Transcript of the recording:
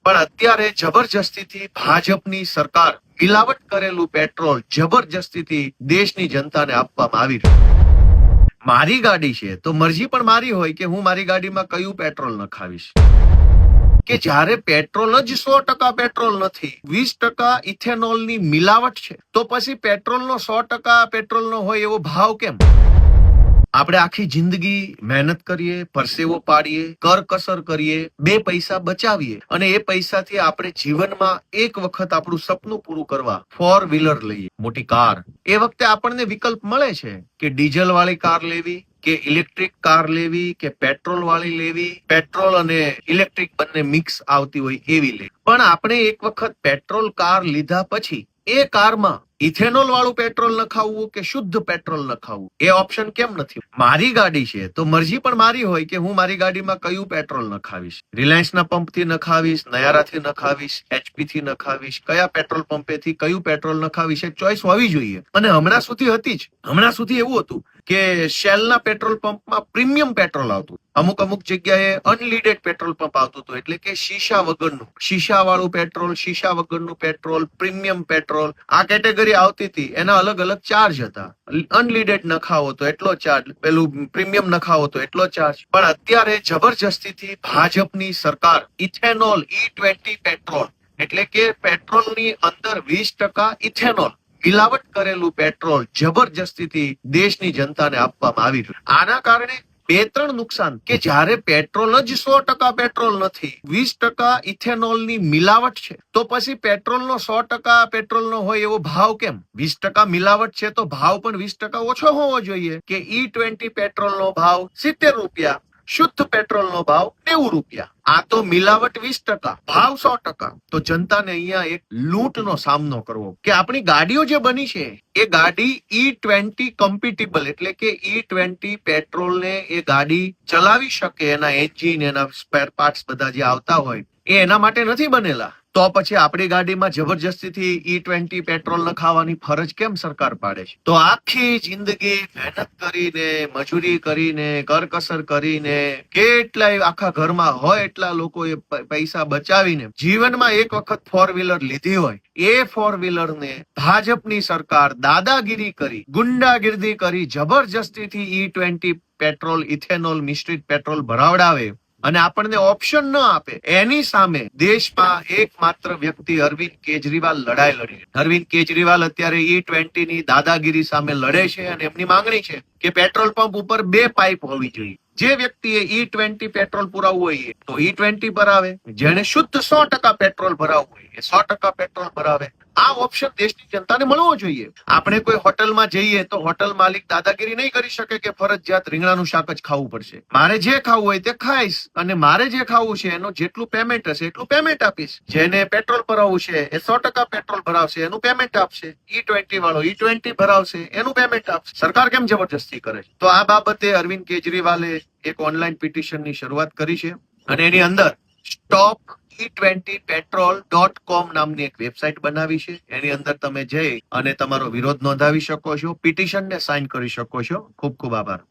પણ અત્યારે જબરજસ્તીથી ભાજપની સરકાર મિલાવટ કરેલું પેટ્રોલ જબરજસ્તીથી દેશની જનતાને આપવામાં આવી રહ્યું. મારી ગાડી છે તો મરજી પણ મારી હોય કે હું મારી ગાડીમાં કયું પેટ્રોલ નખાવીશ. કે જ્યારે પેટ્રોલ જ 100% પેટ્રોલ નથી, 20% ઇથેનોલની મિલાવટ છે, તો પછી પેટ્રોલનો 100% પેટ્રોલનો હોય એવો ભાવ કેમ? આપણે આખી જિંદગી મહેનત કરીએ, પરસેવો પાડીએ, કરકસર કરીએ, 2 પૈસા બચાવીએ અને એ પૈસાથી આપણે જીવનમાં એક વખત આપણું સપનું પૂરું કરવા 4 વ્હીલર લઈએ, મોટી કાર. એ વખતે આપણને વિકલ્પ મળે છે કે ડીઝલ વાળી કાર લેવી કે ઇલેક્ટ્રિક કાર લેવી કે પેટ્રોલ વાળી લેવી, પેટ્રોલ અને ઇલેક્ટ્રિક બંને મિક્સ આવતી હોય એવી લેવી. પણ આપણે એક વખત પેટ્રોલ કાર લીધા પછી એ કારમાં ઇથેનોલ વાળું પેટ્રોલ નખાવવું કે શુદ્ધ પેટ્રોલ નખાવવું એ ઓપ્શન કેમ નથી? મારી ગાડી છે તો મરજી પણ મારી હોય કે હું મારી ગાડીમાં કયું પેટ્રોલ નખાવીશ. રિલાયન્સના પંપથી નખાવીશ, નયારાથી નખાવીશ, એચપી થી નખાવીશ, કયા પેટ્રોલ પંપેથી કયું પેટ્રોલ નખાવીશ એ ચોઈસ હોવી જોઈએ. અને હમણાં સુધી હતી જ. હમણાં સુધી એવું હતું કે શેલના પેટ્રોલ પંપમાં પ્રીમિયમ પેટ્રોલ આવતું, અમુક જગ્યાએ અનલીડેડ પેટ્રોલ પંપ આવતું હતું, એટલે કે શીશા વગરનું, શીશા વાળું પેટ્રોલ, શીશા વગરનું પેટ્રોલ, પ્રીમિયમ પેટ્રોલ, આ કેટેગરી આવતી હતી. એના અલગ અલગ ચાર્જ હતા. અનલીડેડ નખાવો તો એટલો ચાર્જ, પેલું પ્રીમિયમ નખાવો તો એટલો ચાર્જ. પણ અત્યારે જબરજસ્તીથી ભાજપની સરકાર ઇથેનોલ E20 પેટ્રોલ એટલે કે પેટ્રોલની અંદર 20% ઇથેનોલ મિલાવટ કરેલું પેટ્રોલ જબરજસ્તીથી દેશની જનતાને આપવામાં આવી રહ્યું. આના કારણે 2-3 નુકસાન કે જ્યારે પેટ્રોલ જ 100% પેટ્રોલ નથી, 20% ઇથેનોલની મિલાવટ છે, તો પછી પેટ્રોલનો 100% પેટ્રોલનો હોય એવો ભાવ કેમ? 20% મિલાવટ છે તો ભાવ પણ 20% ઓછો હોવો જોઈએ. કે E20 પેટ્રોલનો ભાવ 70 રૂપિયા, શુદ્ધ પેટ્રોલનો ભાવ 90 રૂપિયા. આ તો મિલાવટ 20%, ભાવ 100%. તો જનતાને અહીંયા એક લૂંટનો સામનો કરવો કે આપણી ગાડીઓ જે બની છે એ ગાડી E20 કમ્પેટિબલ એટલે કે E20 પેટ્રોલને એ ગાડી ચલાવી શકે, એના એન્જિન, એના સ્પેર પાર્ટ્સ બધા જે આવતા હોય એ એના માટે નથી બનેલા. તો પછી આપણી ગાડીમાં જબરજસ્તીથી E20 પેટ્રોલ નખાવવાની ફરજ કેમ સરકાર પાડે છે? તો આખી જિંદગી મહેનત કરીને, મજૂરી કરીને, કરકસર કરીને, કેટલાય આખા ઘરમાં હોય એટલા લોકોએ પૈસા બચાવીને જીવનમાં એક વખત 4 વ્હીલર લીધી હોય, એ 4 વ્હીલરને ભાજપની સરકાર દાદાગીરી કરી, ગુંડાગીરી કરી, જબરજસ્તીથી E20 પેટ્રોલ, ઇથેનોલ મિશ્રિત પેટ્રોલ ભરાવડાવે અને આપણને ઓપ્શન ન આપે. એની સામે દેશમાં એકમાત્ર વ્યક્તિ અરવિંદ કેજરીવાલ લડાઈ લડી. અરવિંદ કેજરીવાલ અત્યારે E20 ની દાદાગીરી સામે લડે છે અને એમની માંગણી છે કે પેટ્રોલ પંપ ઉપર 2 પાઇપ હોવી જોઈએ. જે વ્યક્તિએ E20 પેટ્રોલ પુરાવવું હોય તો E20 ભરાવે, જેને શુદ્ધ 100% પેટ્રોલ ભરાવવું હોય એ 100% પેટ્રોલ ભરાવે. આ ઓપ્શન દેશની જનતાને મળવો જોઈએ. આપણે કોઈ હોટલમાં જઈએ તો હોટલ માલિક દાદાગીરી નહીં કરી શકે કે ફરજિયાત રીંગણાનું શાક જ ખાવું પડશે. મારે જે ખાવું હોય તે ખાઈશ અને મારે જે ખાવું છે એનું જેટલું પેમેન્ટ હશે એટલું પેમેન્ટ આપીશ. જેને પેટ્રોલ ભરાવવું છે એ 100% પેટ્રોલ ભરાવશે, એનું પેમેન્ટ આપશે. E20 વાળો E20 ભરાવશે, એનું પેમેન્ટ આપશે. સરકાર કેમ જબરજસ્તી કરે છે? તો આ બાબતે અરવિંદ કેજરીવાલે એક ઓનલાઈન પિટિશનની શરૂઆત કરી છે અને એની અંદર સ્ટોપ E20petrol.com નામની એક વેબસાઇટ બનાવી છે. એની અંદર તમે જઈ અને તમારો વિરોધ નોંધાવી શકો છો, પિટિશનને સાઇન કરી શકો છો. ખૂબ ખૂબ આભાર.